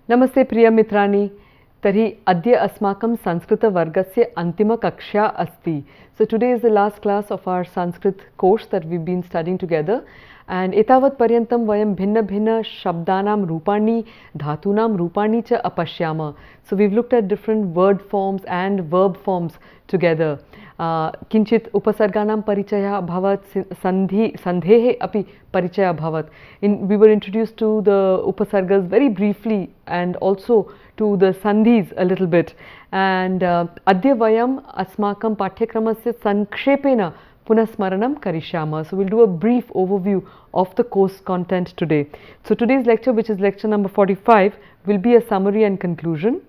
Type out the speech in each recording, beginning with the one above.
नमस्ते प्रिय मित्राणि तर्हि अद्य अस्माकं संस्कृतवर्गस्य अन्तिमकक्षा अस्ति. So today is the last class of our Sanskrit course that we've been studying together, and एतावत् पर्यन्तं वयं भिन्न शब्दानां रूपाणि धातूनां रूपाणि च अपश्याम. So we've looked at different word forms and verb forms together. किञ्चित् उपसर्गाणां परिचयः अभवत्, सन्धेः अपि परिचयः अभवत्. We were introduced to the upasargas very briefly and also to the sandhis a little bit. And अद्य वयम् अस्माकं पाठ्यक्रमस्य संक्षेपेण पुनः स्मरणं करिष्यामः. So we'll do a brief overview of the course content today. So today's lecture, which is lecture number 45, will be a summary and conclusion.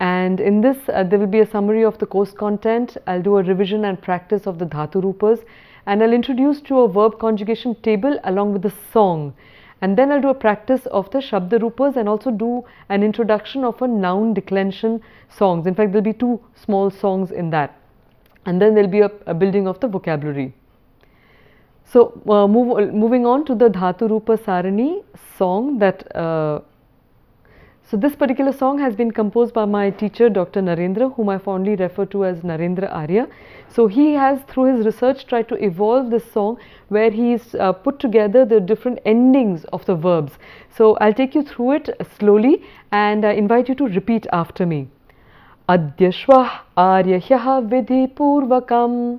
And in this there will be a summary of the course content. I'll do a revision and practice of the dhatu rupas, and I'll introduce to a verb conjugation table along with the song, and then I'll do a practice of the shabda rupas and also do an introduction of a noun declension songs. In fact, there'll be two small songs in that, and then there'll be a building of the vocabulary. So moving on to the dhatu rupa sarani song that so this particular song has been composed by my teacher Dr. Narendra, whom I fondly refer to as Narendra Arya. So he has, through his research, tried to evolve this song where he's put together the different endings of the verbs. So I'll take you through it slowly and I invite you to repeat after me. Adya shvah aryahyaha vidhi purvakam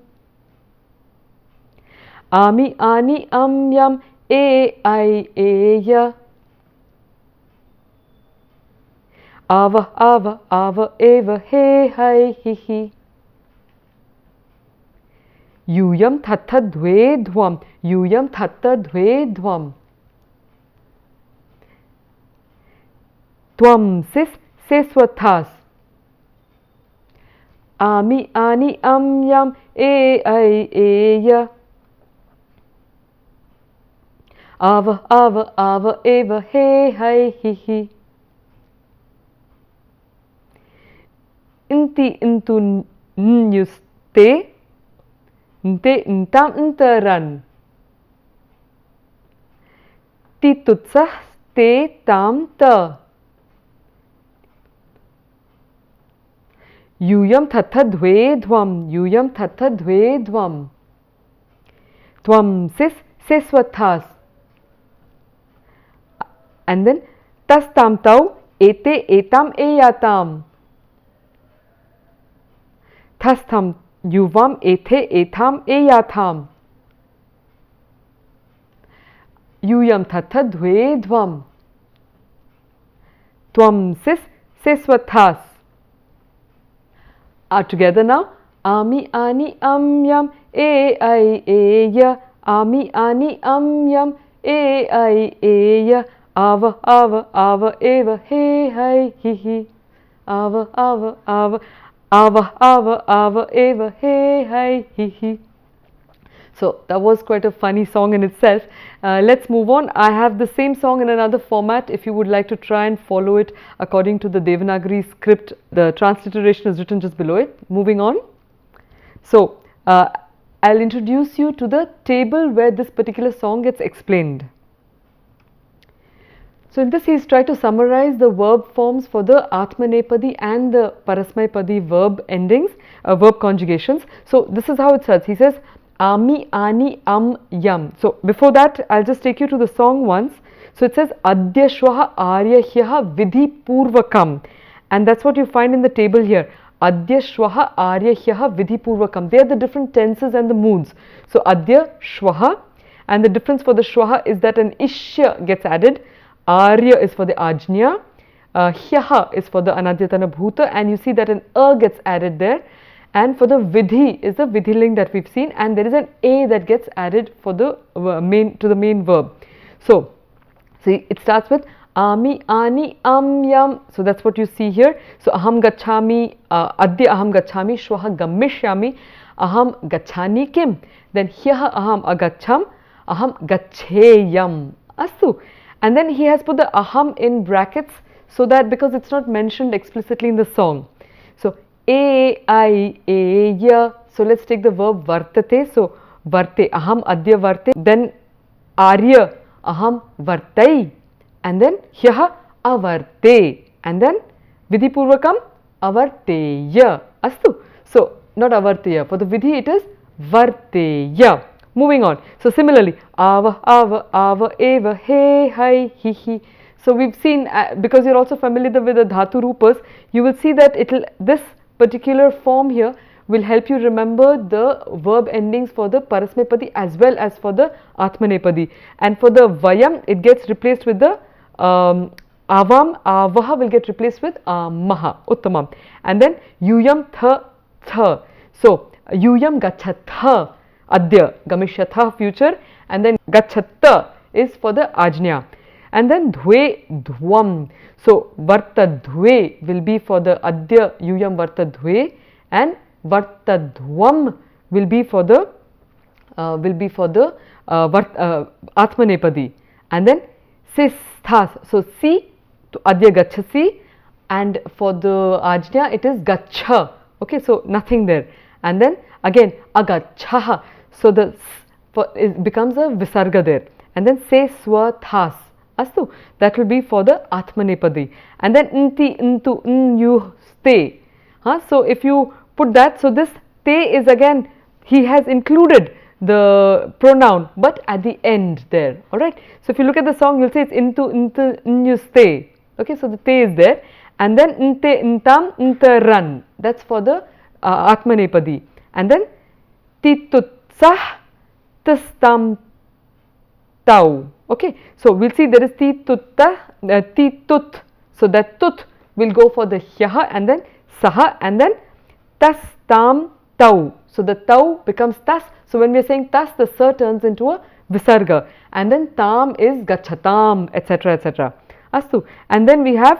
ami ani amyam e I eya ava ava ava eva he hai hi hi यूयम तथा द्वे ध्वम यूयम तथा द्वे ध्वम त्वम सिस से स्वथास आमी आनी अम यम ए ऐ एय आव आव आव एव हे है हि हि इंति इंतु न्युस्ते nte ntam ntaran ti tutsah te tam ta yuyam tatha dve dhvam yuyam tatha dve dhvam tvam sis seswathas, and then tas tam tau ete etam eyatam thas tham युवम एथे एथाम एयाथाम यूयम तथा द्वे ध्वम त्वम सिस सेस्वथास. Together now. Ami ani amyam e I eya ami ani amyam e I eya ava ava ava eva he hai hi hi ava ava ava ava ava ava eva he hai hi hi. So that was quite a funny song in itself. Let's move on. I have the same song in another format if you would like to try and follow it according to the Devanagari script. The transliteration is written just below it. Moving on. So I'll introduce you to the table where this particular song gets explained. So in this he's tried to summarize the verb forms for the Atmanepadi and the Parasmaipadi verb endings, verb conjugations. So this is how it starts. He says, Ami, Ani, Am, Yam. So before that, I'll just take you to the song once. So it says, Adya Shwaha Aryahyaha Vidhi Purvakam. And that's what you find in the table here. Adya Shwaha Aryahyaha Vidhi Purvakam. They are the different tenses and the moods. So Adya Shwaha, and the difference for the Shwaha is that an Ishya gets added. Arya is for the Ajnya, Hyaha is for the Anadyatana Bhuta, and you see that an gets added there. And for the Vidhi is the Vidhiling that we've seen, and there is an A that gets added for the main verb. So see, it starts with Ami, Ani, Am, Yam. So that's what you see here. So Aham Gachami, Adya Aham Gachami, Shwaha Gamishyami, Aham Gachani Kim. Then Hyaha Aham Agacham, Aham Gacheyam. Astu. And then he has put the aham in brackets so that because it's not mentioned explicitly in the song. So e I e ya. So let's take the verb vartate. So varte, aham adya varte. Then arya, aham vartai. And then hyaha avarte, and then vidhipurvakam avarteya. Astu. So not avarteya. For the vidhi it is varteya. Moving on. So similarly, ava, ava, ava, eva, he, hai, hi, hi. So we've seen, because you're also familiar with the dhatu rupas, you will see that this particular form here will help you remember the verb endings for the parasmepadi as well as for the atmanepadi. And for the vayam, it gets replaced with the avam, avaha will get replaced with amaha, uttamam. And then yuyam, tha. So yuyam gachatha, adya, gamishyatha, future, and then gachatta is for the ajna. And then dhve, dhvam. So varta dhve will be for the adya, yuyam varta dhve, and varta dhvam will be for the atmanepadi. And then sisthas. So si to adya gachasi, and for the ajna it is gacha. Okay, so nothing there. And then again agachaha. So the it becomes a visarga there. And then se swathas. Astu, that will be for the atmanepadi. And then inti, intu, you stay. So if you put that, so this te is again, he has included the pronoun but at the end there. Alright. So if you look at the song, you'll say it's intu, you stay. Okay, so the te is there. And then inte, intam, intaran. That's for the atmanepadi. And then titutsah, tastam, tau. Okay, so we'll see there is titutta, titut. So that tut will go for the hyaha and then saha, and then tas, tam, tau. So the tau becomes tas. So when we are saying tas, the sa turns into a visarga, and then tam is gachatam, etc., etc. Astu. And then we have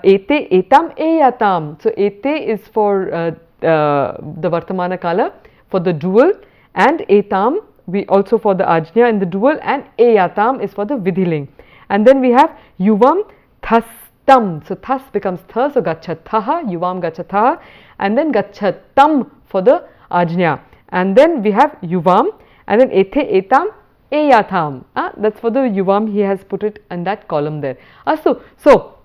ete, etam, eyatam. So ete is for the vartamana kala, for the dual, and etam we also for the ajna in the dual, and eyatam is for the vidhiling. And then we have yuvam, thastam. So thas becomes tha, so gachathaha, yuvam gachathaha, and then gachatam for the ajna. And then we have yuvam, and then ethe, etam, eyatham. That's for the yuvam, he has put it in that column there. So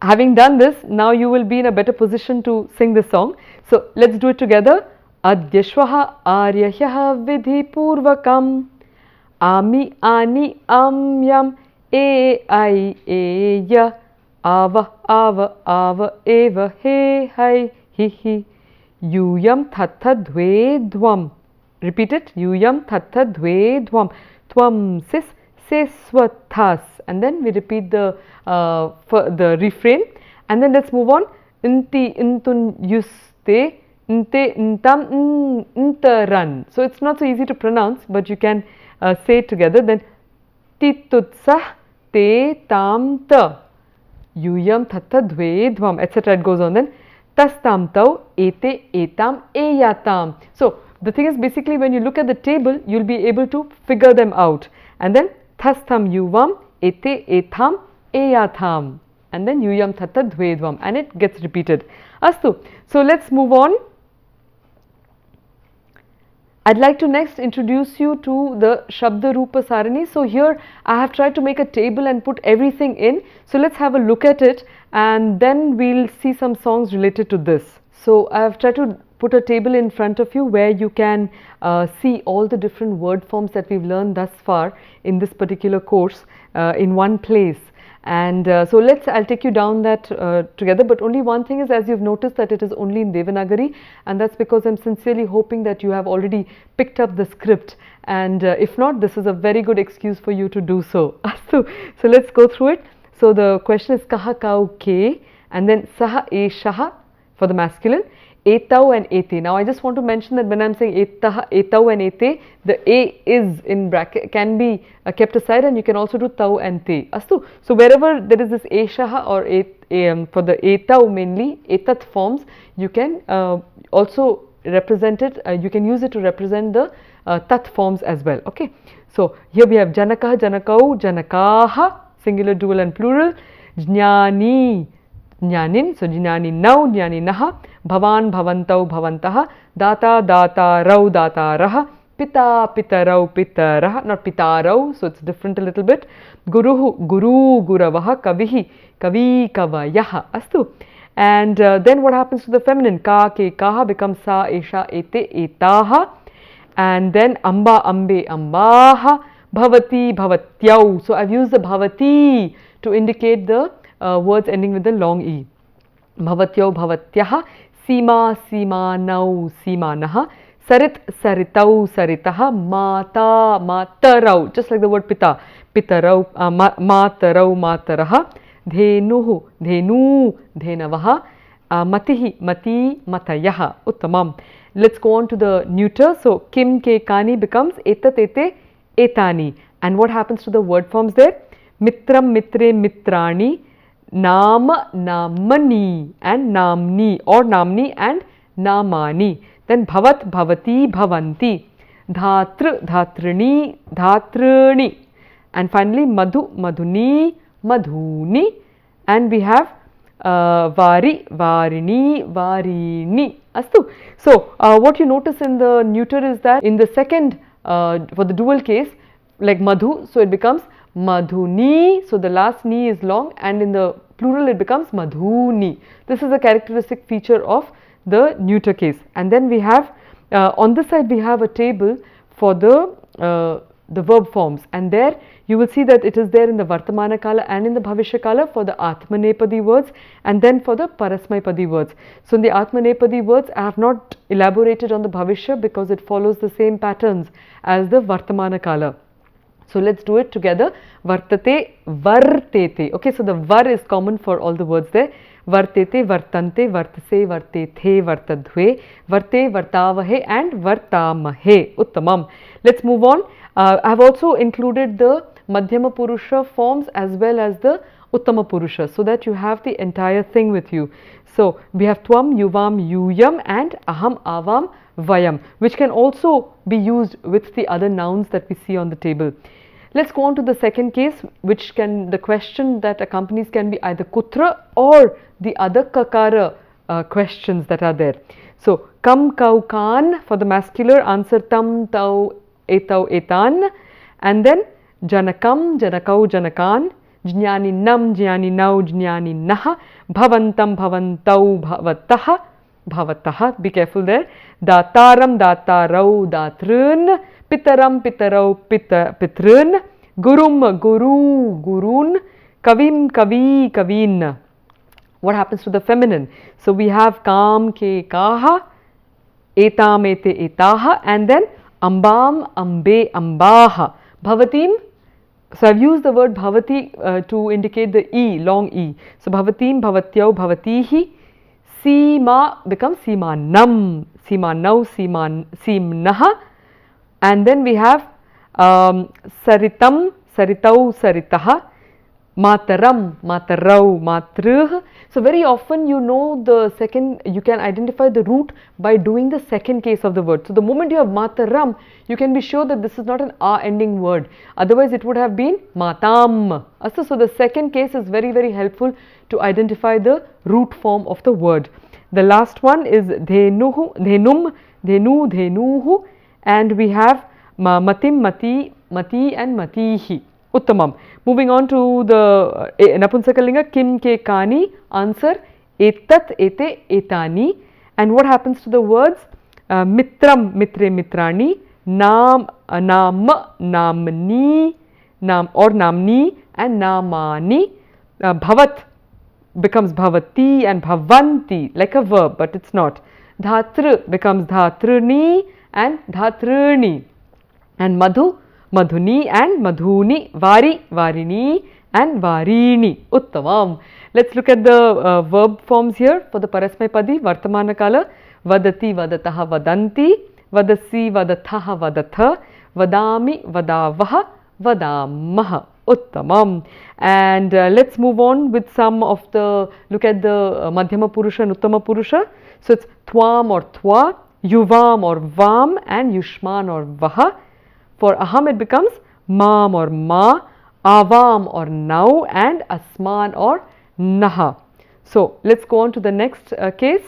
having done this, now you will be in a better position to sing this song. So let's do it together. Adyashvaha aryahyaha vidhipurvakam ami ani amyam ai eya ava ava ava eva he hai hi hi yuyam thatha dve dvam. Repeat it. Yuyam thatha dve dvam. Tvam sis seswathas. And then we repeat the refrain. And then let's move on. Inti intun yuste. Nte, ntam, ntaran. So it's not so easy to pronounce, but you can say it together. Then titutsah, te, tam, ta, yuyam, thatha, dve, dvam, etc. It goes on. Then tas, tam, tau, ete, etam, eyatam. So the thing is, basically when you look at the table, you'll be able to figure them out. And then thas, tam, yuvam, ete, etam, eyatham. And then yuyam, thatha, dve, dvam, and it gets repeated. Astu. So let's move on. I'd like to next introduce you to the Shabda Rupa Sarani. So here I have tried to make a table and put everything in. So let's have a look at it, and then we'll see some songs related to this. So I have tried to put a table in front of you where you can see all the different word forms that we've learned thus far in this particular course in one place. And so I'll take you down that together, but only one thing is, as you've noticed, that it is only in Devanagari, and that's because I'm sincerely hoping that you have already picked up the script, and if not, this is a very good excuse for you to do so. So let's go through it. So the question is kaha, kau, ke, and then saha, eshaha for the masculine, etau and ete. Now I just want to mention that when I'm saying etau and ete, the a is in bracket, can be kept aside, and you can also do tau and te. Astu. So wherever there is this eshaha or for the etau mainly, etat forms, you can also represent it, you can use it to represent the tat forms as well. Okay. So here we have janakaha, janakau, janakaha, singular, dual and plural, jnani, jnanin, so jnani nau, jnani naha, bhavan, bhavantau, bhavantaha, data, data, rau, data, raha, Pita, pitarau, pitarah, not pitarau, so it's different a little bit. Guruhu, guru, guravaha, kavihi, kavi, kavayah. Astu. And then what happens to the feminine? Ka, ke, kaha becomes sa, esha, ete, etaha. And then amba, ambe, ambaha, bhavati, bhavatyau. So I've used the bhavati to indicate the words ending with the long e. Bhavatyau, bhavatyah, sima, simanau, simanaha, sarit, saritau, saritaha, mata, matarau, just like the word pita, pitarau, matarau, mataraha, dhenuhu, dhenu, dhenavaha, matihi, mati, matayaha. Uttamam. Let's go on to the neuter. So kim, ke, kani becomes etat, ete, etani. And what happens to the word forms there? Mitram, mitre, mitrani, nama, namani, and namni, or namni and namani. Then bhavat, bhavati, bhavanti, dhatru, dhatrini, dhatrani, and finally madhu, madhuni, madhuni, and we have vari, varini, varini. Astu. So what you notice in the neuter is that in the second for the dual case, like madhu, so it becomes madhuni, so the last ni is long, and in the plural it becomes madhuni. This is a characteristic feature of the neuter case. And then we have on this side we have a table for the verb forms, and there you will see that it is there in the Vartamana Kala and in the Bhavishya Kala for the Atmanepadi words, and then for the Parasmaipadi words. So in the Atmanepadi words I have not elaborated on the Bhavishya because it follows the same patterns as the Vartamana Kala. So let's do it together. Vartate, vartete. Okay, so the var is common for all the words there. Vartete, vartante, vartase, vartethe, vartadhve, varte, vartavahe, and vartamahe. Uttamam. Let's move on. I have also included the Madhyama Purusha forms as well as the Uttama Purusha, so that you have the entire thing with you. So we have Tvam, Yuvam, Yuyam, and Aham, Avam, Vayam, which can also be used with the other nouns that we see on the table. Let's go on to the second case, which can, the question that accompanies can be either kutra or the other kakara questions that are there. So kam, kau, kan for the masculine, answer tam, tau, etau, etan, and then janakam, janakau, janakan, jnani nam, jnani nau, jnani naha, bhavantam, bhavantau, bhavataha, bhavataha, be careful there, dataram, datarau, datrun, pitaram, pitarau, pitrun, gurum, guru, gurun, kavim, kavi, kavin. What happens to the feminine? So we have kam, ke, kaha, etam, ete, etaha, and then ambam, ambe, ambaha, bhavatim. So I've used the word bhavati to indicate the e, long e. So bhavatim, bhavatyau, bhavatihi, sima becomes simanam, simanau, simnaha, and then we have saritam, saritau, saritaha, mataram, matarau, matruh. So very often you know the second, you can identify the root by doing the second case of the word. So the moment you have mataram, you can be sure that this is not an a ending word, otherwise it would have been matam. So the second case is very, very helpful to identify the root form of the word. The last one is dhenuhu, dhenum, dhenu, dhenuhu, and we have matim, mati, mati, and matihi. Uttamam. Moving on to the Napunsakalinga, kim, ke, kani, answer etat, ete, etani. And what happens to the words? Mitram, mitre, mitrani, nam, nam, namni, nam or namni, and namani. Bhavat becomes bhavati and bhavanti, like a verb, but it's not. Dhatru becomes dhatruni and dhatruni. And madhu, madhuni, and madhuni, vari, varini, and varini. Uttamam. Let's look at the verb forms here for the Parasmaipadi, Vartamana Kala. Vadati, vadataha, vadanti, vadasi, vadathaha, vadatha, vadami, vadavaha, vadamaha. Uttamam. And let's move on with some of the, look at the Madhyama Purusha and Uttama Purusha. So it's Twam or Twa, Yuvam or Vam, and Yushman or Vaha. For aham it becomes mam or ma, avam or nau, and asman or naha. So let's go on to the next case,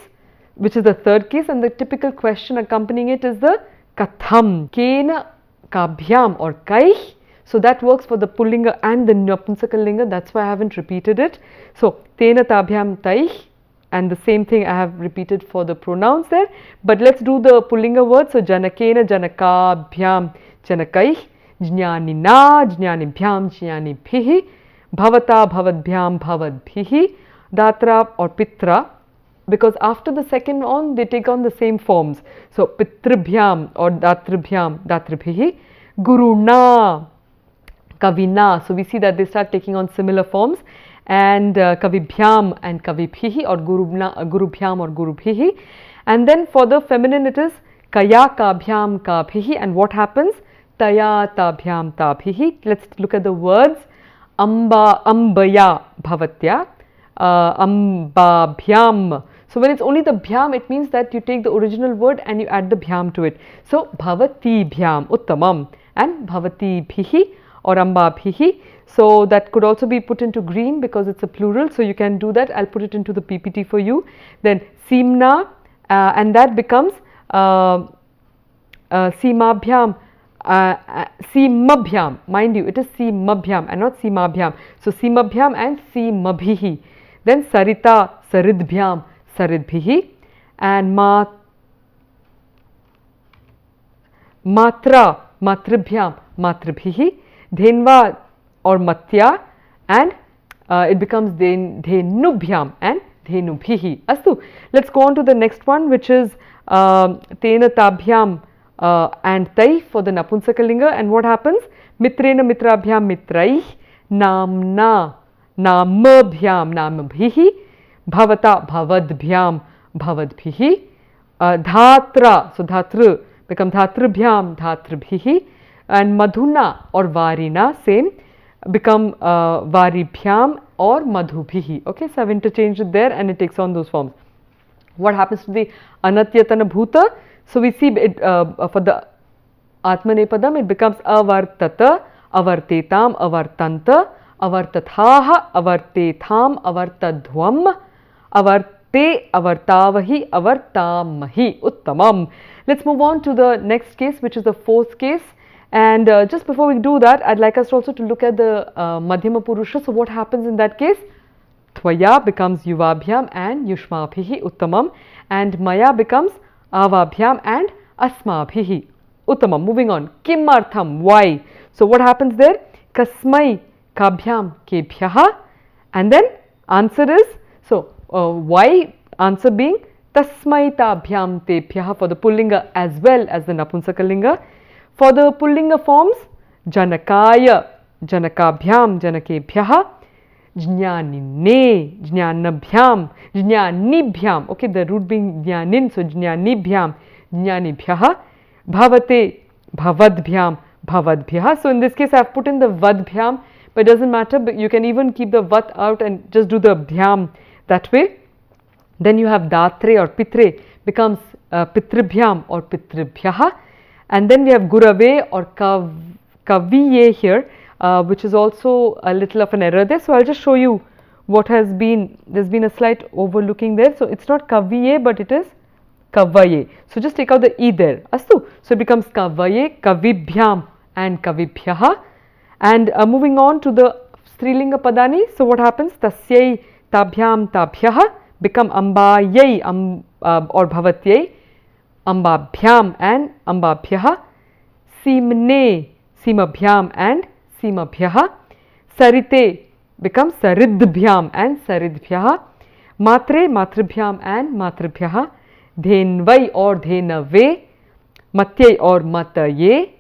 which is the third case, and the typical question accompanying it is the katham, kena, kabhyam or kaih. So that works for the pullinga and the napumsakalinga, that's why I haven't repeated it. So tena tabhyam taih, and the same thing I have repeated for the pronouns there. But let's do the pullinga words. So janakena, janakabhyam, janakaih, jnanina, jnanibhyam, jnanibhihi, bhavata, bhavadbhyam, bhavadbhihi, datra or pitra, because after the second on they take on the same forms. So pitribhyam or datribhyam, datribhihi, guruna, kavina. So we see that they start taking on similar forms, and kavibhyam and kavibhihi, or gurubhyam or gurubhihi. And then for the feminine it is kaya kabhyam kabhihi, and what happens? Taya tabhyam tabhihi. Let's look at the words. Ambaya bhavatya, ambabhyam. So when it's only the bhyam, it means that you take the original word and you add the bhyam to it. So bhavati bhyam uttamam, and bhavati bhihi or ambabhihi. So that could also be put into green because it's a plural. So you can do that. I'll put it into the PPT for you. Then simna, and that becomes simabhyam. Simabhyam, mind you, it is simabhyam and not simabhyam. So simabhyam and simabhihi. Then sarita, saridbhyam, saridbhihi, and matra, matribhyam, matribhihi, dhenva or matya, and it becomes dhenubhyam and dhenubhihi. Astu. Let's go on to the next one, which is tena tabhyam and tai for the napunsakalinga. And what happens? Mitrena mitrabhyam mitraih, namna namabhyam namabhihi, bhavata bhavadbhyam bhavadbhihi, dhatra, so dhatra become dhatrabhyam dhatrabhihi, and madhuna or varina, same, become varibhyam or madhubhihi. Okay, so I've interchanged it there and it takes on those forms. What happens to the anatyatana bhuta? So we see it for the atmanepadam, it becomes avartata, avartetam, avartanta, avartathaha, avartetham, avartadhvam, avarte, avartavahi, avartamahi. Uttamam. Let's move on to the next case, which is the fourth case. And just before we do that, I'd like us also to look at the Madhyama Purusha. So what happens in that case? Tvaya becomes yuvabhyam and yushmabhihi, uttamam, and maya becomes avabhyam and asmabhihi, uttamam. Moving on, kimartham, why? So what happens there? Kasmai kabhyam kebhyaha, and then answer is, so why, answer being tasmai tabhyam tebhyaha for the pullinga as well as the napunsakalinga. For the pullinga forms, janakaya, janakabhyam, janakebhyaha, jnanine, jnanabhyam, jnanibhyam, okay, the root being jnanin, so jnanibhyam, jnanibhyaha, bhavate, bhavadbhyam, bhavadbhyaha. So in this case I have put in the vadbhyam, but it doesn't matter, but you can even keep the vat out and just do the bhyam that way. Then you have datre or pitre becomes pitribhyam or pitribhyaha, and then we have gurave or kaviye here, which is also a little of an error there. So I'll just show you what has been, there's been a slight overlooking there. So it's not kaviye, but it is kavaye. So just take out the e there. Astu. So it becomes kavaye, kavibhyam and kavibhyaha. And moving on to the Strilinga padani. So what happens? Tasyai tabhyam tabhyaha become ambayai or bhavatyai, ambabhyam and ambabhyaha, simne, simabhyam and simabhyaha, sarite becomes saridbhyam and saridbhyaha, matre, matribhyam and matribhyaha, dhenvai or dhenave, matyai or mataye,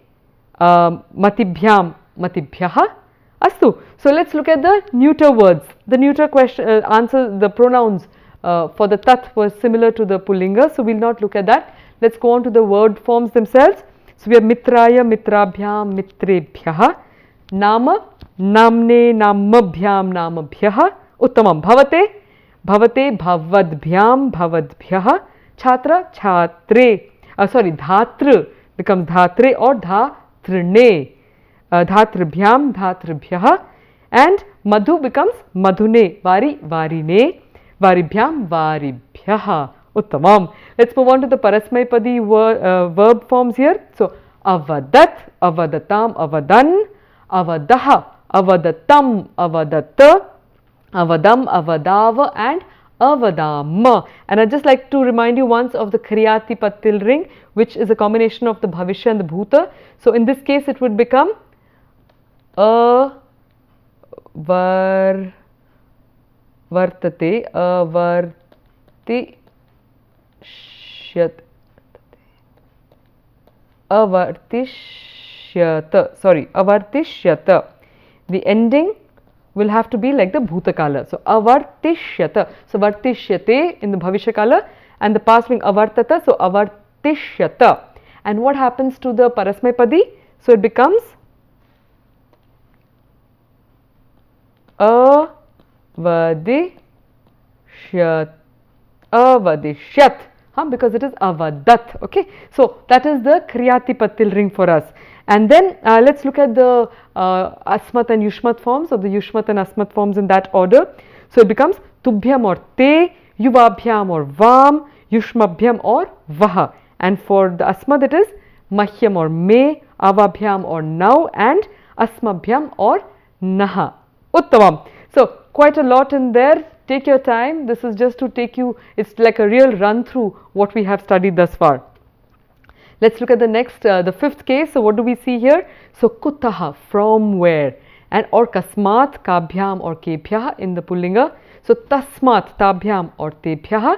matibhyam, matibhyaha. Astu. So let's look at the neuter words. The neuter question answer, the pronouns for the tat was similar to the pullinga, so we'll not look at that. Let's go on to the word forms themselves. So we have mitraya, mitrabhyam, mitrebhyaha, nama, namne, namabhyam, namabhyaha, uttamam, bhavate, bhavate, bhavadbhyam, bhavadbhyaha, chhatra, chhatre, dhatra becomes dhatre or dhatrne, dhatribhyam, dhatribhyaha, and madhu becomes madhune, vari, varine, varibhyam, varibhyaha, Uttamam. Let's move on to the Parasmaipadi verb forms here. So, avadat, avadatam, avadan, avadaha, avadatam, avadatta, avadam, avadava, and avadam. And I'd just like to remind you once of the Kriyati Pattil ring, which is a combination of the Bhavishya and the Bhuta. So, in this case, it would become vartate, avartishyata. The ending will have to be like the Bhutakala. So, avartishyata. So, vartishyate in the Bhavishyakala and the past being avartata. So, avartishyata. And what happens to the Parasmaipadi? So, it becomes avadishyat, because it is avadat. Okay, so that is the Kriyati Pattil ring for us. And then let's look at the Asmat and Yushmat forms, of the Yushmat and Asmat forms in that order. So it becomes Tubhyam or Te, Yuvabhyam or Vam, Yushmabhyam or Vaha. And for the Asmat it is Mahyam or Me, Avabhyam or Now, and Asmabhyam or Naha. Uttamam. So quite a lot in there. Take your time. This is just to take you, it's like a real run through what we have studied thus far. Let's look at the next, the fifth case. So what do we see here? So kutaha, from where, and or kasmat, kabhyam or kebhyah in the pullinga. So tasmat, tabhyam or tebhyah,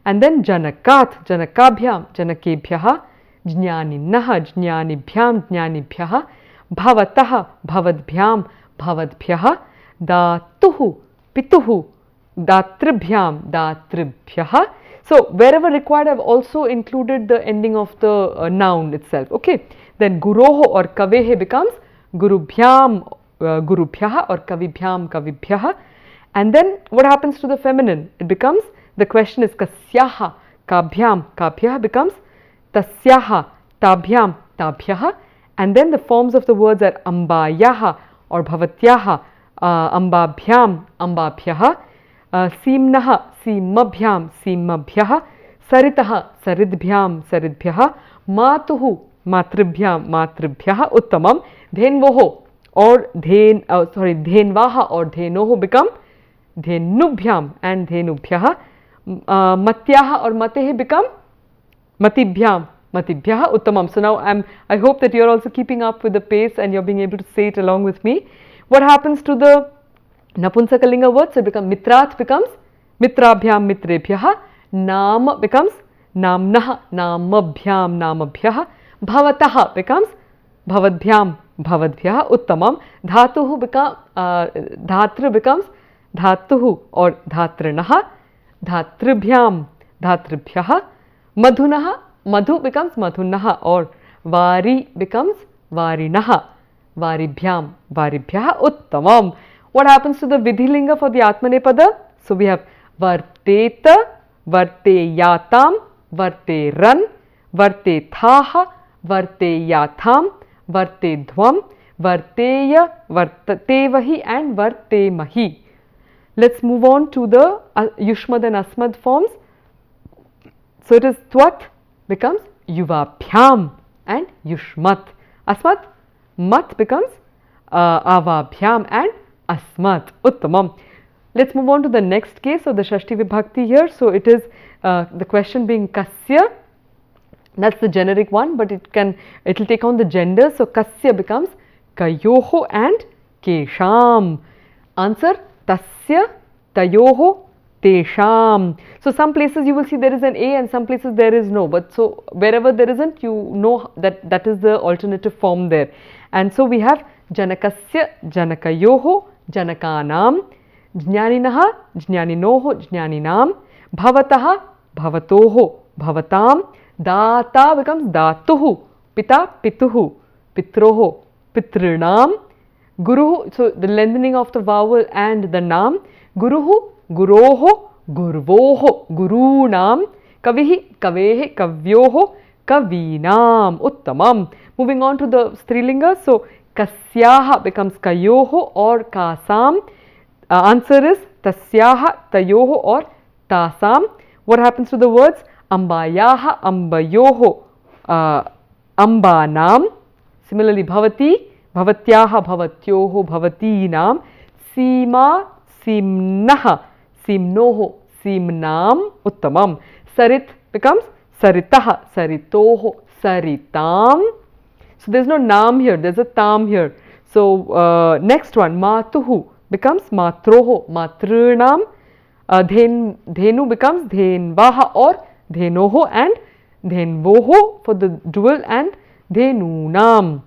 and then janakat, janakabhyam, janakebhyah, jnaninaha, jnanibhyam, jnanibhyah, bhavataha, bhavadbhyam, bhavadbhyah, datuhu, pituhu, datribhyam, datribhyah. So wherever required, I have also included the ending of the noun itself. Okay. Then guroho or kavehe becomes gurubhyam, gurubhyah, or kavibhyam, kavibhyah. And then what happens to the feminine? It becomes, the question is kasyaha, kabhyam, kabhyah becomes tasyaha, tabhyam, tabhyah. And then the forms of the words are ambayaha or bhavatyaha, ambabhyam, ambabhyah, simnaha, simabhyam, simabhyah, saritaha, saridbhyam, saridbhyah, matuhu, matribhyam, matribhyah. Uttamam. Dhenvoho or dhenvaha or dhenoho become dhenubhyam and dhenubhyah. Matyaha or matehe become matibhyam, matibhyah. Uttamam. So now I hope that you are also keeping up with the pace and you are being able to say it along with me. What happens to the Napunsakalinga words? So it becomes mitrat becomes mitrabhyam, mitrebhyah. Nam becomes namnah, namabhyam, namabhyah. Bhavataha becomes bhavadbhyam, bhavadbhyah. Uttamam. Dhatuhu becomes dhatra becomes dhatuhu or dhatrinaha, dhatribhyam, dhatribhyah. Madhunaha, madhu becomes madhunaha, or vari becomes varinaha, varibhyam, varibhyah. Uttamam. What happens to the Vidhilinga for the Atmanepada? So we have varteta, varteyatam, varteran, vartethaha, varteyatham, vartedhvam, varteya, vartevahi, and vartemahi. Let's move on to the Yushmad and Asmad forms. So it is Twat becomes Yuvabhyam and Yushmat. Asmat, Mat becomes Avabhyam and Asmat. Uttamam. Let's move on to the next case of the Shashti Vibhakti here. So it is the question being Kasya. That's the generic one, but it will take on the gender. So Kasya becomes Kayoho and Kesham. Answer Tasya, Tayoho, Tesham. So some places you will see there is an A and some places there is no. But so wherever there isn't, you know that is the alternative form there. And so we have Janakasya, Janakayoho, Janakanam, Jnaninaha, Jnaninoho, Jnaninam, Bhavataha, Bhavatoho, Bhavatam, Data becomes Datuhu, Pita, Pituhu, Pitroho, Pitrinam, Guruhu, so the lengthening of the vowel and the nam, Guruhu, Guroho, Gurvoho, Gurunam, Kavihi, Kavehe, Kavyoho, Kavinam. Uttamam. Moving on to the Strilinga. So Kasyaha becomes Kayoho or Kasam. Answer is Tasyaha, Tayoho or Tasam. what happens to the words? Ambayaha, ambayoho, ambanam. Similarly, bhavati, bhavatyaha, bhavatyoho, bhavatinam. Sima, simnaha, simnoho, simnam. Uttamam. Sarit becomes saritaha, saritoho, saritam. So there's no nam here, there's a tam here. So next one, matuhu becomes matroho, matrunam. Dhenu becomes dhenvaha or dhenoho and dhenvoho for the dual, and dhenunam.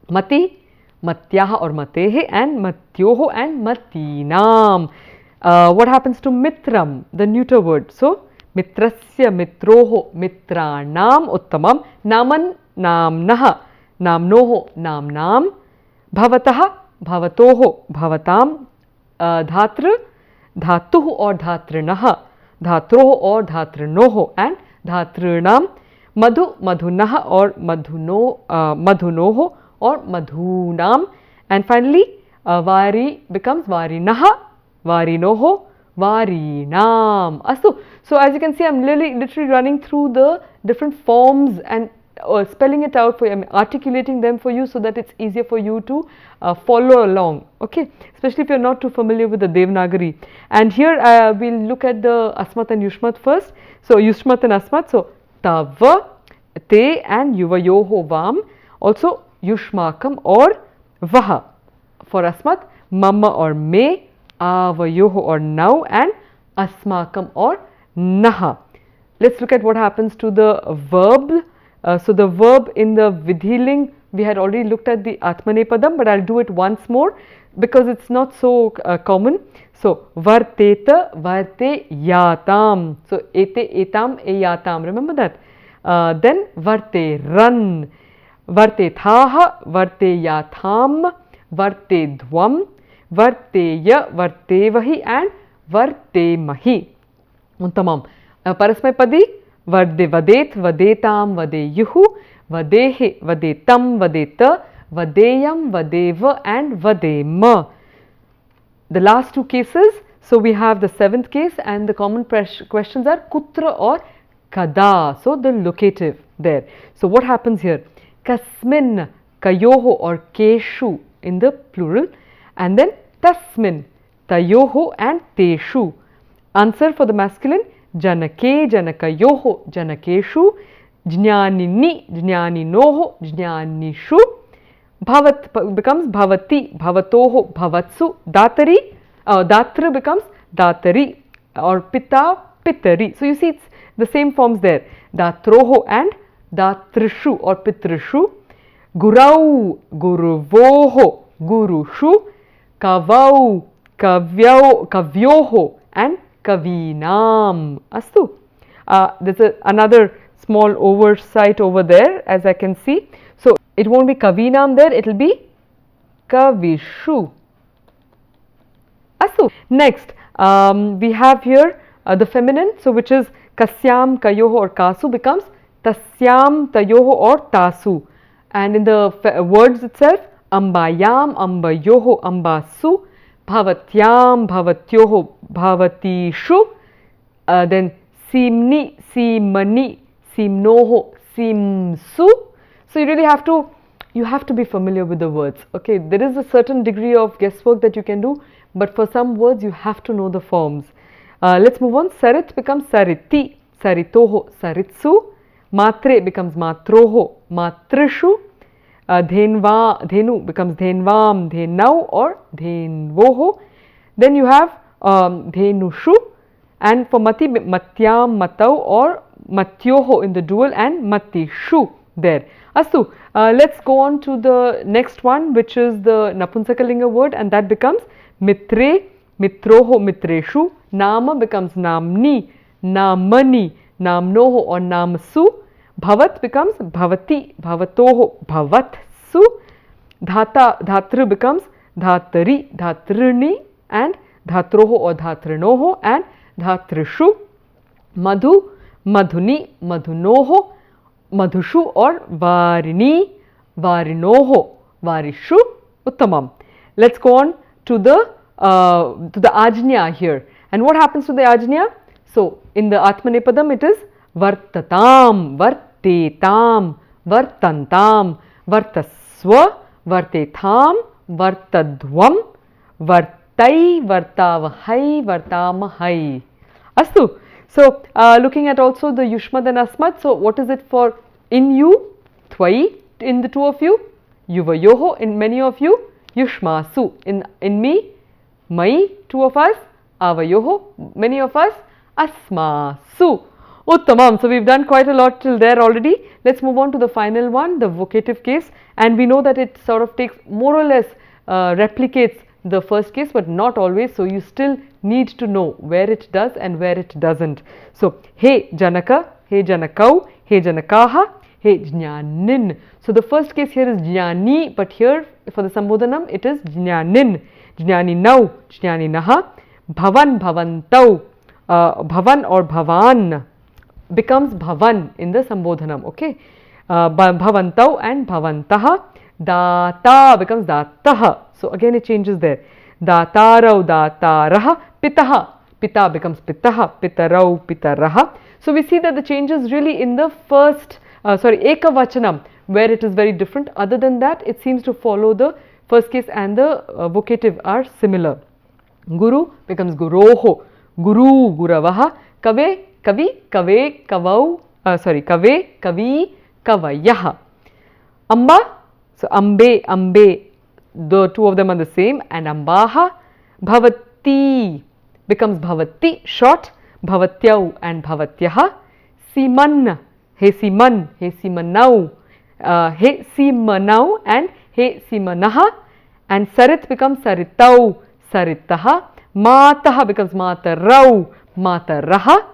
Mati, matyaha or matehe, and matyoho and matinam. What happens to mitram, the neuter word? So mitrasya, mitroho, mitranam. Uttamam. Naman, namnaha, namnoho, namnam. Bhavataha, bhavatoho, bhavatam. Dhatra, dhatuhu or dhatrinaha, dhatroho or dhatrinoho, and dhatrinam. Madhu, madhunaha or madhunoho or madhunam. And finally, vari becomes varinaha, varinoho, varinam. Astu. So as you can see, I am literally running through the different forms and spelling it out for you, I mean, articulating them for you so that it's easier for you to follow along, okay, especially if you're not too familiar with the Devanagari. And here we'll look at the Asmat and Yushmat first. So Yushmat and Asmat, so Tava, Te and Yuvayoho Vam, also Yushmakam or Vaha. For Asmat, Mama or Me, Avayoho or Now, and Asmakam or Naha. Let's look at what happens to the verb. So the verb in the Vidhiling, we had already looked at the Atmanepadam, but I'll do it once more because it's not so common. So Varteta, Varte, Yatam. So Ete, Etam, Eyatam. Remember that? Then Varte, Run. Varte Thaha, Varte Yatham, Varte Dvam, Varte Ya, Varte Vahi, and Varte Mahi. Uttamam. Parasmay Vade vadet, vadetam, vadeyuhu, vadehe, vadetam, vadeta, vadeyam, vadeva, and vadema. The last two cases, so we have the seventh case, and the common questions are kutra or kada. So the locative there. So what happens here? Kasmin, kayoho or keshu in the plural, and then tasmin, tayoho and teshu. Answer for the masculine: Janake, Janakayoho, Janakeshu, Jnanini, Jnaninoho, Jnanishu. Bhavat becomes Bhavati, Bhavatoho, Bhavatsu. Datari, Datra becomes Datari, or Pita, Pitari. So you see it's the same forms there. Datroho and Datrishu or Pitrishu. Gurau, Guruvoho, Gurushu. Kavau, Kavyoho, and Kavinam. Astu. There's another small oversight over there, as I can see. So it won't be Kavinam there, it will be Kavishu. Astu. Next, we have here the feminine, so which is Kasyam, Kayoho or Kasu becomes Tasyam, Tayoho or Tasu. And in the words itself, Ambayam, Ambayoho, Ambasu, Bhavatyam, Bhavatyoho, Bhavatishu, then Simni, Simani, Simnoho, Simsu. So you really have to be familiar with the words. Okay, there is a certain degree of guesswork that you can do, but for some words you have to know the forms. Let's move on. Sarit becomes Sariti, Saritoho, Saritsu. Matre becomes Matroho, Matrishu. Dhenu becomes Dhenvam, Dhenau or Dhenvoho. Then you have Dhenushu, and for Mati, Matyam, Matau or Matyoho in the dual, and Matishu there. Astu, let's go on to the next one, which is the Napunsakalinga word, and that becomes Mitre, Mitroho, Mitreshu. Nama becomes Namni, Namani, Namnoho or Namsu. Bhavat becomes Bhavati, Bhavatoho, Bhavatsu. Dhata, Dhatru becomes Dhatari, Dhatrini, and Dhatroho or Dhatrinoho, and Dhatrishu. Madhu, Madhuni, Madhunoho, Madhushu or Varini, Varinoho, Varishu. Uttamam. Let's go on to the Ajna here. And what happens to the Ajna? So in the Atmanepadam it is vartatam, vartetam, vartantam, vartasva, vartetham, vartadvam, vartai, vartavahai, vartamahai. Astu. So looking at also the Yushmad and Asmad. So what is it for in you? Tvai, in the two of you. Yuvayoho, in many of you. Yushmasu, in me. Mai, two of us. Avayoho, many of us. Asmasu. Uttamam. So we've done quite a lot till there already. Let's move on to the final one, the vocative case. And we know that it sort of takes more or less replicates the first case, but not always. So you still need to know where it does and where it doesn't. So he Janaka, he Janakau, he Janakaha, he Jnanin. So the first case here is Jnani, but here for the Sambodhanam it is Jnanin. Jnaninau, Jnaninaha, Bhavan, Bhavantau. Bhavan or Bhavan becomes Bhavan in the Sambodhanam, okay. Bhavantau and Bhavantaha. Data becomes Dataha. So again it changes there. Datarau, Dataraha, Pitaha. Pita becomes Pitaha, Pitarau, Pitaraha. So we see that the changes really in the first, Ekavachanam, where it is very different. Other than that, it seems to follow the first case, and the vocative are similar. Guru becomes Guroho, Guru, Guravaha, Kave, Kavi, Kave, Kavau, Kave, Kavi, Kavayaha. Amba, so Ambe, Ambe, the two of them are the same, and Ambaha, Bhavati becomes Bhavati, short, Bhavatyau and Bhavatyaha. Siman, He Siman, He Simanau, He Simanau and He Simanaha. And Sarit becomes Saritau, Saritaha. Mataha becomes Matarau, Mataraha.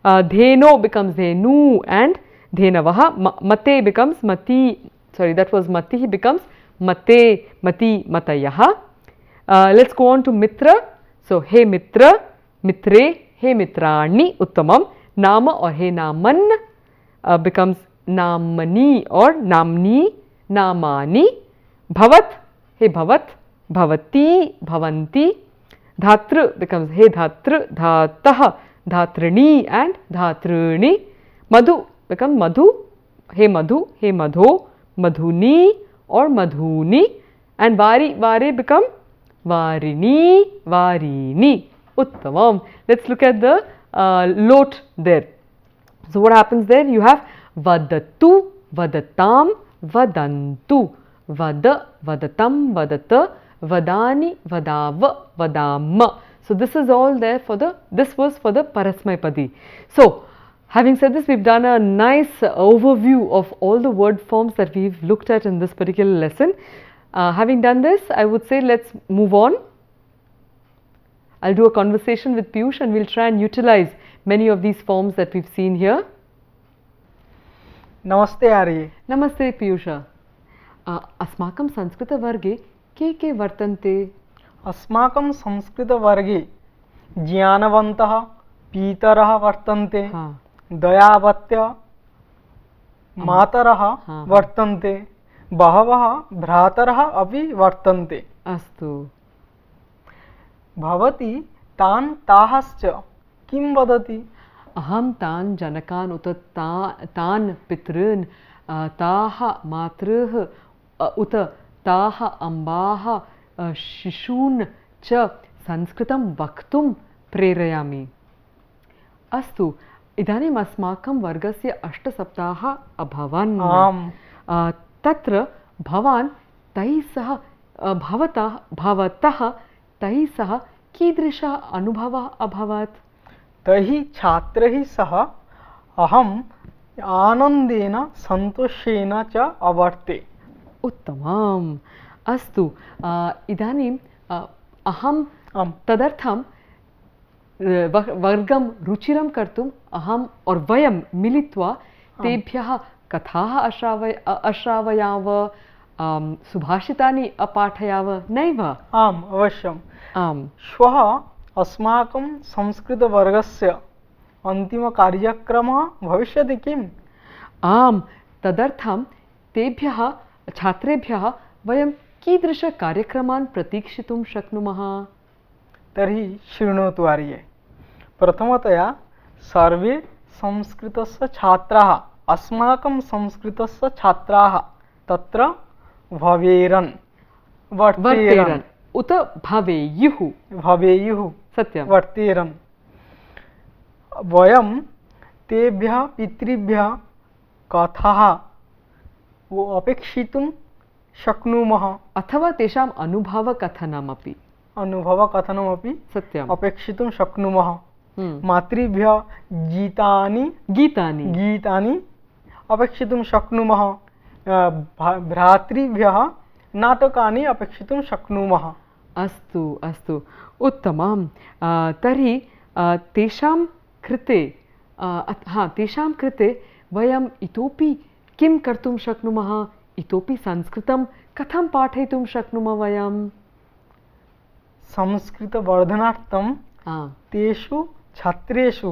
Dheno becomes Dhenu and Dhenavaha. Mate becomes Mati, that was Mati, becomes Mate, Mati, Matayaha. Let's go on to Mitra. So, He Mitra, Mitre, He Mitrani, Uttamam. Nama or He Naman becomes Namani or Namni, Namani. Bhavat, He Bhavat, Bhavati, Bhavanti. Dhatru becomes He Dhatru, Dhataha, Dhatrini and Dhatruni. Madhu becomes Madhu, He Madhu, He Madho, Madhuni or Madhuni. And Vari, Vare become Varini, Varini. Uttamam. Let's look at the lot there. So what happens there? You have Vadatu, Vadatam, Vadantu, Vada, Vadatam, Vadata, Vadani, Vadava, Vadama. So this is all there for this was for the Parasmaipadi. So having said this, we've done a nice overview of all the word forms that we've looked at in this particular lesson. Having done this, I would say let's move on. I'll do a conversation with Piyush and we'll try and utilize many of these forms that we've seen here. Namaste Arye. Namaste Piyusha. Asmakam Sanskrita Varge ke vartante? Asmakam Sanskrita Varge Jnanavantah Pitaraha vartante, Dayavatya Mataraha vartante, Bahavaha Bhrataraha api vartante. Astu. Bhavati tan tahascha kim vadati? Aham tan janakan uta tan pitrun taha matruh uta taha ambaha shishun cha sanskritam vaktum prerayami. Astu. Idanim asmakam vargasya ashtasaptaha abhavan. Tatra bhavan tai saha bhavatah tai saha कीदृशः अनुभवः अभवत्? तैः छात्रैः सह अहम् आनन्देन सन्तोषेण च अवर्ते. उत्तमम्. अस्तु. इदानीं अहं तदर्थं वर्गं रुचिरं कर्तुम् अहम् और वयं मिलित्वा तेभ्यः कथाः अश्रावयाव, सुभाषितानि अपाठयाव, नैव? आम्, अवश्यम्. श्वः अस्माकं संस्कृतवर्गस्य अन्तिमकार्यक्रमः भविष्यति किम्? आम्, तदर्थं तेभ्यः छात्रेभ्यः वयं कीदृशकार्यक्रमान् प्रतीक्षितुं शक्नुमः? तर्हि शृणोतु आर्ये. प्रथमतया सर्वे संस्कृतस्य छात्राः अस्माकं संस्कृतस्य छात्राः तत्र भवेरन् वर्तेरन् उत भवेयुः भवेयुः सत्यं वर्तेरन् वयं तेभ्यः पितृभ्यः कथाः अपेक्षितुं शक्नुमः अथवा तेषाम् अनुभवकथनमपि अनुभवकथनमपि सत्यम् अपेक्षितुं शक्नुमः मातृभ्यः गीतानि अपेक्षितुं शक्नुमः भ्रातृभ्यः नाटकानि अपेक्षितुं शक्नुमः अस्तु अस्तु उत्तमं तर्हि तेषां कृते तेषां कृते वयम् इतोपि किं कर्तुं शक्नुमः इतोपि संस्कृतं कथं पाठयितुं शक्नुमः वयं संस्कृतवर्धनार्थं तेषु छात्रेषु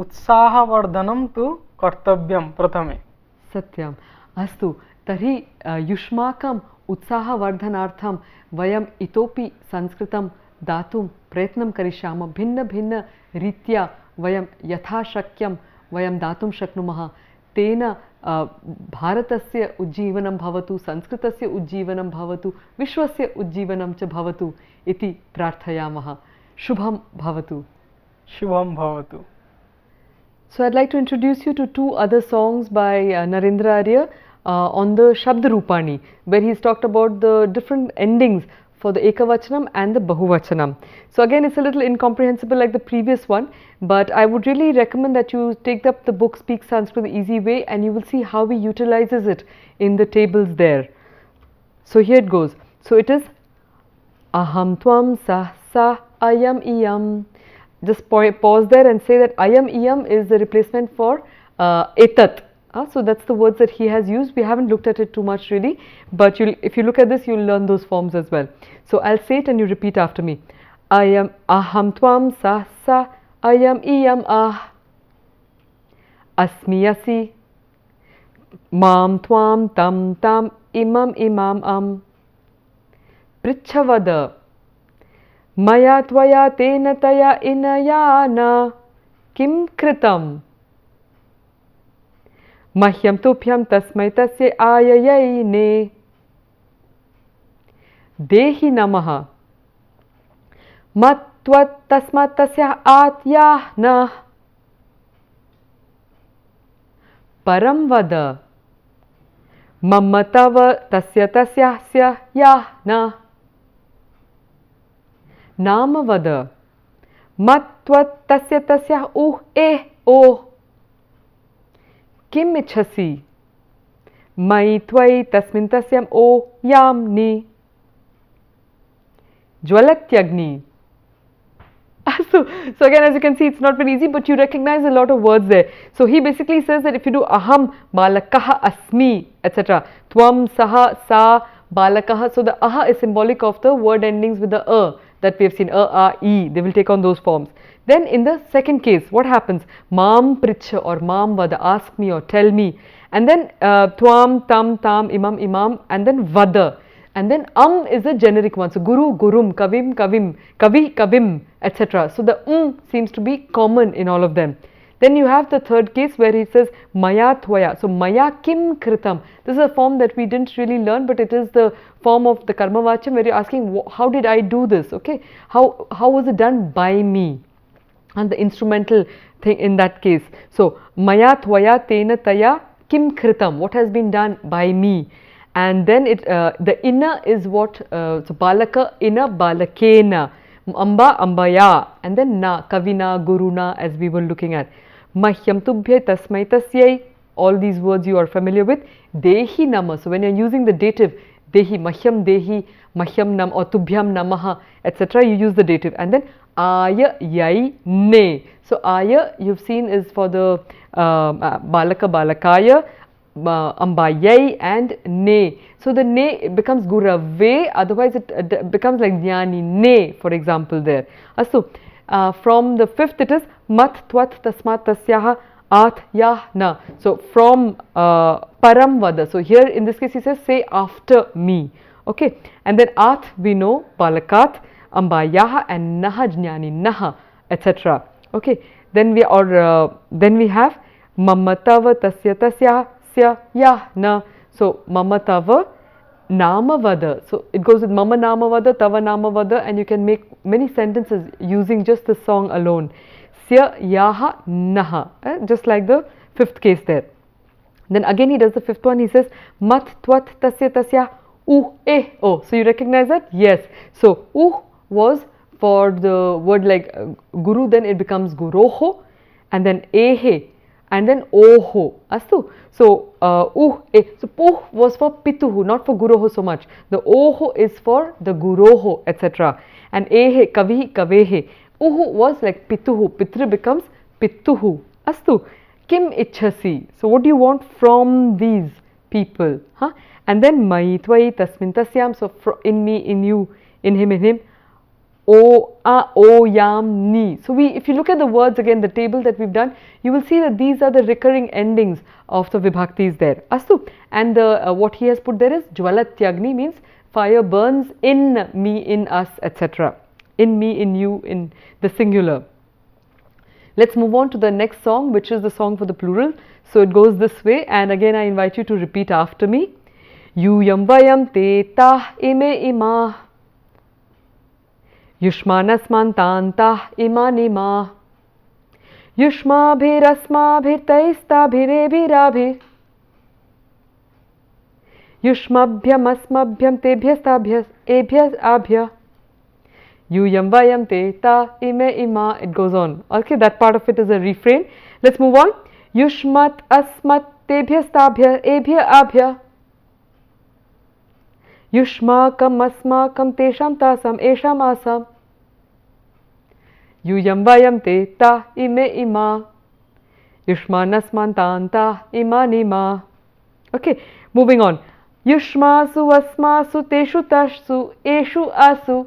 उत्साहवर्धनं तु कर्तव्यं प्रथमे सत्यम् अस्तु तर्हि युष्माकम् उत्साहवर्धनार्थं वयम् इतोपि संस्कृतं दातुं प्रयत्नं करिष्यामः भिन्नभिन्नरीत्या वयं यथाशक्यं वयं दातुं शक्नुमः तेन भारतस्य उज्जीवनं भवतु संस्कृतस्य उज्जीवनं भवतु विश्वस्य उज्जीवनं च भवतु इति प्रार्थयामः शुभं भवतु शुभं भवतु So I'd like to introduce you to two other songs by Narendra Arya on the Shabd Rupani, where he's talked about the different endings for the Ekavachanam and the Bahuvachanam. So again, it's a little incomprehensible like the previous one, but I would really recommend that you take up the book Speak Sanskrit the Easy Way and you will see how he utilizes it in the tables there. So here it goes. So it is Aham Tvam Sah Sa Ayam Iyam. Just pause there and say that Ayam Iyam is the replacement for Etat. So that's the words that he has used. We haven't looked at it too much really, but if you look at this, you'll learn those forms as well. So I'll say it and you repeat after me. Ayam Aham Tvam Sah Sa Ayam Iyam Ah Asmi Asi Mam Tvam Tam Tam Imam Imam Am Prichavada Maya Tvaya Tena Taya Inayana Kim Kritam Mahyam Tuphyam Tasmai Tasya Ayayayne Dehi Namaha Matvat Tasmat Tasya Atyahna Param Vada Mammatava Tasya Tasyasya Yahna Namavada Matvat Tasya Tasya Oh Kim ichhasi Mai Tvai Tasmin Tasyam O Yamni Jwalatyagni. So again, as you can see, it's not very easy, but you recognize a lot of words there. So he basically says that if you do Aham Balakaha Asmi etc. Tvam Saha Sa Balakaha. So the Aha is symbolic of the word endings with the that we have seen E. They will take on those forms. Then in the second case, what happens? Mam Pricha or Mam Vada, ask me or tell me. And then Tvam, Tam, Tam, Imam, Imam, and then Vada. And then is a generic one. So Guru, Gurum, Kavim, Kavim, Kavi, Kavim, etc. So the seems to be common in all of them. Then you have the third case where he says Maya Tvaya. So Maya Kim Kritam. This is a form that we didn't really learn, but it is the form of the Karma Vacham where you're asking, how did I do this? Okay, how was it done by me? And the instrumental thing in that case. So Maya Tvaya Tena Taya Kim Kritam. What has been done by me? And then the inna is what? So Balaka inna Balakena. Amba Ambaya. And then Na Kavina Guruna as we were looking at. Mahyam Tubhya Tasmai Tasyai. All these words you are familiar with. Dehi Nama. So when you're using the dative, Dehi, Mahyam Nam or Tubhyam Namaha, etc. You use the dative. And then Aya Yai Ne. So Aya you've seen is for the Balaka Balakaya, Ambayai and Ne. So the Ne becomes Gurave, otherwise it becomes like Jnani Ne, for example there. So from the fifth it is Mat Twat Tasmat Tasyaha At Yahna. So from Param Vada. So here in this case he says say after me. Okay. And then At we know Balakat, Ambayaha and Naha Jnani Naha, etc. Okay. then we have mama tava tasya tasya sya yah na. So mama tava nama vada. So it goes with mama nama vada, tava nama vada, and you can make many sentences using just the song alone. Sya yaha naha, just like the fifth case there. Then again he does the fifth one. He says mat twat tasya tasya eh oh. So you recognize that? Yes. So was for the word like guru, then it becomes guroho, and then ehe, and then oho. Astu. So so was for pituhu, not for guroho so much. The oho is for the guroho, etc. And ehe, kavihi, kavehe. Uhu was like pituhu. Pitru becomes pituhu. Astu. Kim ichhasi. So what do you want from these people? Huh? And then mai, tvai, tasmin, tasyam. So in me, in you, in him, in him. O, yam, ni. So if you look at the words again, the table that we've done, you will see that these are the recurring endings of the vibhaktis there. Astu. And what he has put there is jwalatyagni, means fire burns in me, in us, etc. In me, in you, in the singular. Let's move on to the next song, which is the song for the plural. So it goes this way, and again I invite you to repeat after me. Yuyam vayam te tah ime ima. Yushmanasmantantah imanima. Yushmabhirasmabhirtaistabhirebhirabhir. Yushmabhyamasmabhyam tebhyastabhyas ebhyas abhya. Yuyam vayam te ta ime ima. It goes on. Okay, that part of it is a refrain. Let's move on. Yushmat asmat tebhyastabhya ebhya abhya. Yushmakam asmakam tesham tasam esham asam. Yuyam vayam te ta ime ima. Yushmanasmantanta imanima. Okay, moving on. Yushmasu asmasu teshu tashsu eshu asu.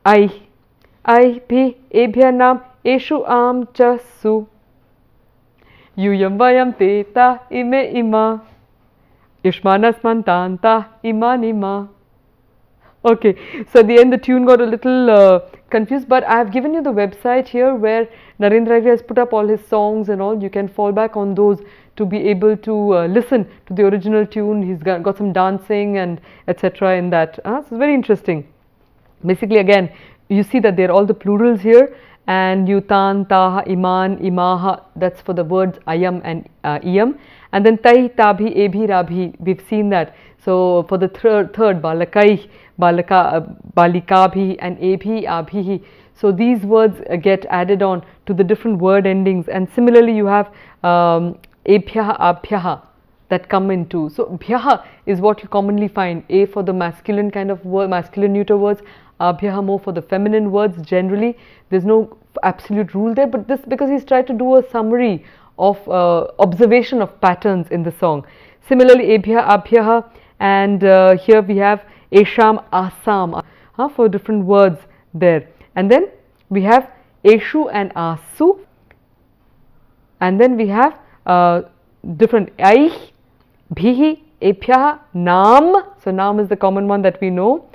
I bhi ebhyanam eshu am chasu. Yuyam vayam te ta ime ima. Yushmanasmantanta imanima. Okay, so at the end the tune got a little confused, but I have given you the website here where Narendra has put up all his songs and all. You can fall back on those to be able to listen to the original tune. He's got some dancing and etc. in that. So it's very interesting. Basically, again, you see that they're all the plurals here, and yutan, taha, iman, imaha, that's for the words ayam and iyam. And then tai, tabhi, ebhi, rabhi, we've seen that. So for the third balakai, balikabhi and ebhi, abhihi. So these words get added on to the different word endings, and similarly you have ebhyaha, abhyaha that come into. So bhyaha is what you commonly find, a for the masculine kind of word, masculine neuter words, abhyaha more for the feminine words. Generally there's no absolute rule there, but this because he's tried to do a summary of observation of patterns in the song. Similarly ebhya, abhyaha, and here we have esham, asam for different words there. And then we have eshu and asu, and then we have different aih, bhihi, ebhyaha, nam. So nam is the common one that we know,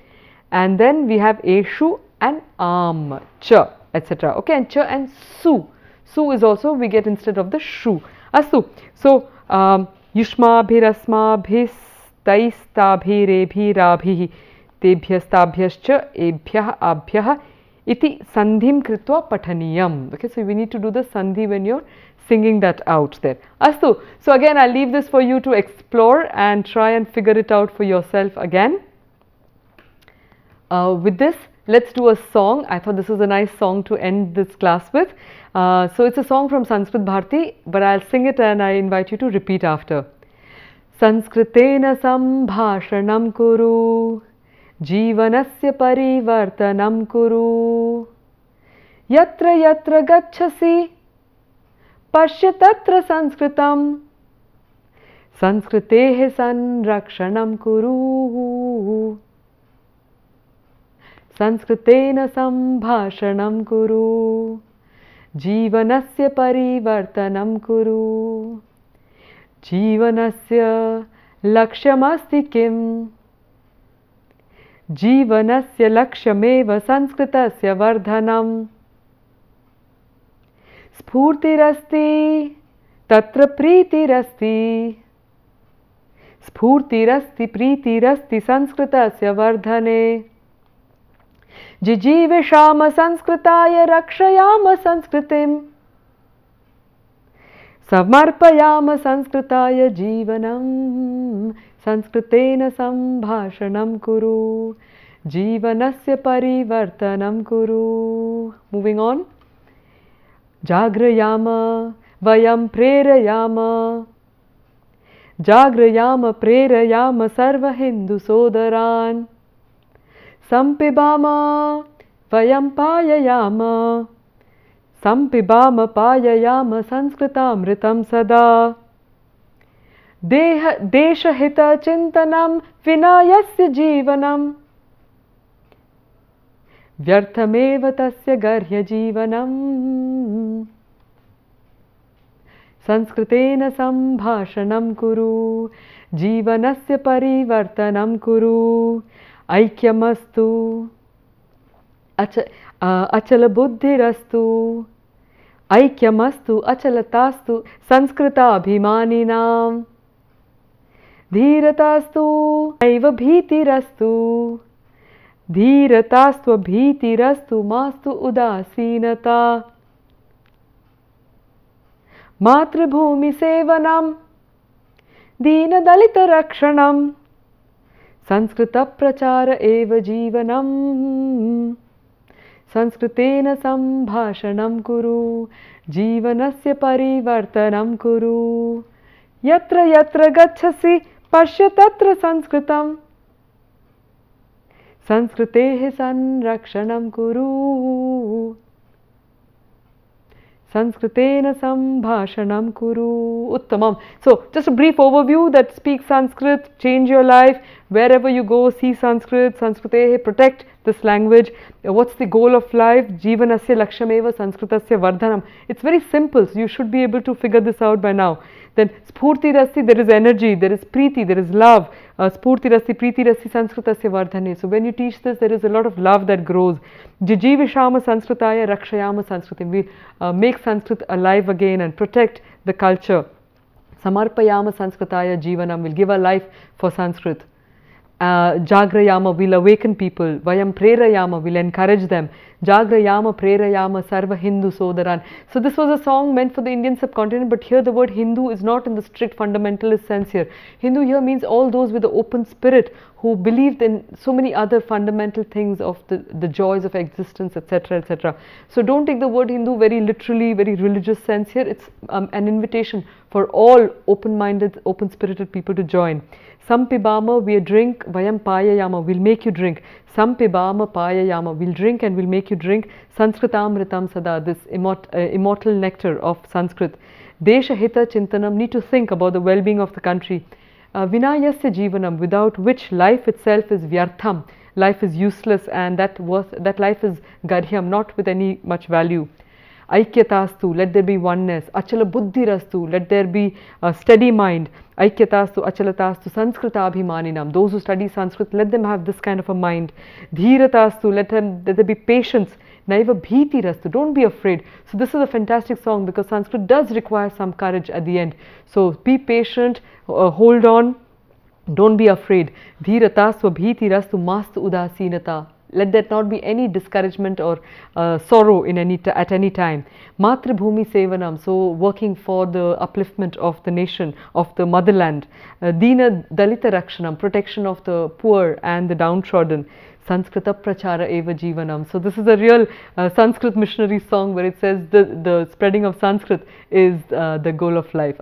and then we have eshu and am, cha, etc. Okay, and cha and su. Su is also we get instead of the shu. Astu. So yushmabhirasmabhistaistabhirebhirabhihi tebhyastabhyascha ebhyah abhyah iti sandhim kritva pathaniyam. Okay, so we need to do the sandhi when you're singing that out there. Astu. So again, I'll leave this for you to explore and try and figure it out for yourself again. With this, let's do a song. I thought this was a nice song to end this class with. So it's a song from Sanskrit Bharati, but I'll sing it and I invite you to repeat after. Sanskritena sambhashanam kuru, jivanasya parivartanam kuru, yatra yatra gacchasi, pashya tatra sanskritam, sanskritehe sanrakshanam kuru. Sanskritena sambhashanam kuru, jivanasya parivartanam kuru, jivanasya lakshyamasti kim, jivanasya lakshyameva sanskritasya vardhanam. Spurtirasti tatra pritirasti. Spurtirasti pritirasti sanskritasya vardhane. Jijivishama sanskritaya rakshayama sanskritim. Samarpayama sanskritaya jivanam. Sanskritena sambhashanam kuru. Jivanasya parivartanam kuru. Moving on. Jagrayama vayam prerayama. Jagrayama prerayama sarva hindu sodaran. Sampibama vayam payayama. Sampibama payayama sanskritamritam sada. Deshahita chintanam vinayasya jivanam. Vyarthameva tasya garhya jivanam. Sanskritena sambhashanam kuru. Jivanasya parivartanam kuru. Aikyamastu. Achala buddhirastu. Aikyamastu achalatastu Sanskrita abhimaninam. Dhiratastu naiva bhitirastu. Dhiratastu bhitirastu mastu udasinata. Matribhumi sevanam. Dina dalita rakshanam. Sanskrita prachara eva jivanam. Sanskritena sambhashanam kuru. Jivanasya parivartanam kuru. Yatra yatra gacchasi pashya tatra sanskritam. Sanskritehi sanrakshanam kuru. Sanskritena sambhashanam kuru. Uttamam. So, just a brief overview that speak Sanskrit, change your life. Wherever you go, see Sanskrit, Sanskritehe, protect this language. What's the goal of life? Jivanasya lakshameva sanskritasya vardhanam. It's very simple, so you should be able to figure this out by now. Then spurti rasti, there is energy, there is priti, there is love. Spurti rasti, priti rasti, sanskritasya vardhane. So when you teach this, there is a lot of love that grows. Jijivishama sanskritaya rakshayama sanskritim. We make Sanskrit alive again and protect the culture. Samarpayama sanskritaya jivanam. We'll give our life for Sanskrit. Jagrayama, will awaken people. Vayam prerayama, will encourage them. Jagrayama prerayama sarva Hindu sodaran. So this was a song meant for the Indian subcontinent, but here the word Hindu is not in the strict fundamentalist sense here. Hindu here means all those with the open spirit who believed in so many other fundamental things of the joys of existence, etc., etc. So don't take the word Hindu very literally, very religious sense here. It's an invitation for all open-minded, open-spirited people to join. Sampibama, we drink. Vayam payayama, we'll make you drink. Sampibama payayama, we'll drink and we'll make you drink. Sanskritamritam sada, this immortal nectar of Sanskrit. Desha hita chintanam, need to think about the well-being of the country. Vinayasya jivanam, without which life itself is vyartham, life is useless, and that life is garhyam, not with any much value. Aikyatastu, let there be oneness. Achala buddhirastu, let there be a steady mind. Aikyatastu, achalatastu, Sanskrita abhimaninam. Those who study Sanskrit, let them have this kind of a mind. Dhiratastu, let there be patience. Naiva bhitirastu, don't be afraid. So this is a fantastic song because Sanskrit does require some courage at the end. So be patient, hold on, don't be afraid. Dhiratastu bhitirastu mastu udasinata. Let there not be any discouragement or sorrow in at any time. Matribhumi sevanam, so working for the upliftment of the nation, of the motherland. Dina dalita rakshanam, protection of the poor and the downtrodden. Sanskrita prachara eva jivanam. So this is a real Sanskrit missionary song where it says the spreading of Sanskrit is the goal of life.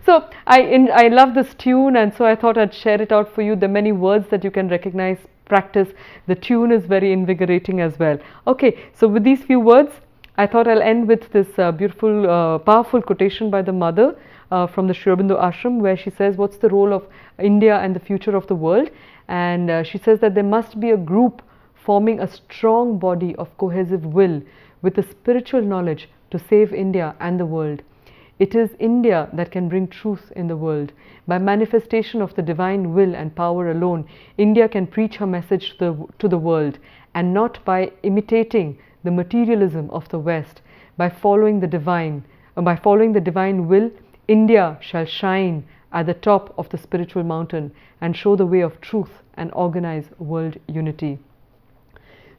So I love this tune, and so I thought I'd share it out for you. There are many words that you can recognize, practice. The tune is very invigorating as well. Okay, so with these few words, I thought I'll end with this beautiful, powerful quotation by the mother from the Sri Aurobindo Ashram, where she says, what's the role of India and the future of the world? And she says that there must be a group forming a strong body of cohesive will with the spiritual knowledge to save India and the world. It is India that can bring truth in the world. By manifestation of the divine will and power alone, India can preach her message to the world, and not by imitating the materialism of the West. by following the divine will, India shall shine at the top of the spiritual mountain and show the way of truth and organize world unity.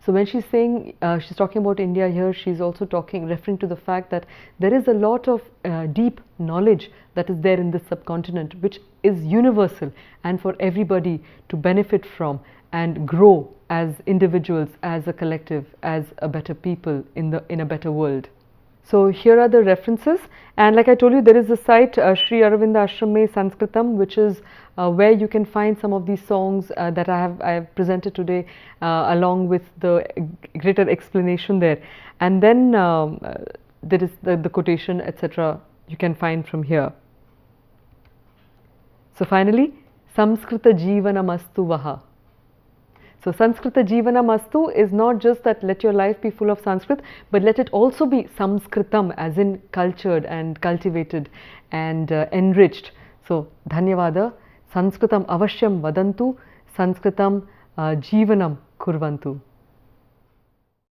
So when she's saying, she's talking about India here, she's also referring to the fact that there is a lot of deep knowledge that is there in this subcontinent, which is universal and for everybody to benefit from and grow as individuals, as a collective, as a better people in a better world. So here are the references, and like I told you, there is a site Sri Aravinda Ashram Mein Sanskritam, which is where you can find some of these songs that I have presented today, along with the greater explanation there. And then there is the quotation, etc. you can find from here. So finally, Samskrita Jeevanamastu Vaha. So Sanskrita Jeevanamastu is not just that let your life be full of Sanskrit, but let it also be Samskritam, as in cultured and cultivated and enriched. So Dhanyavada, Sanskritam Avashyam Vadantu, Sanskritam Jeevanam Kurvantu.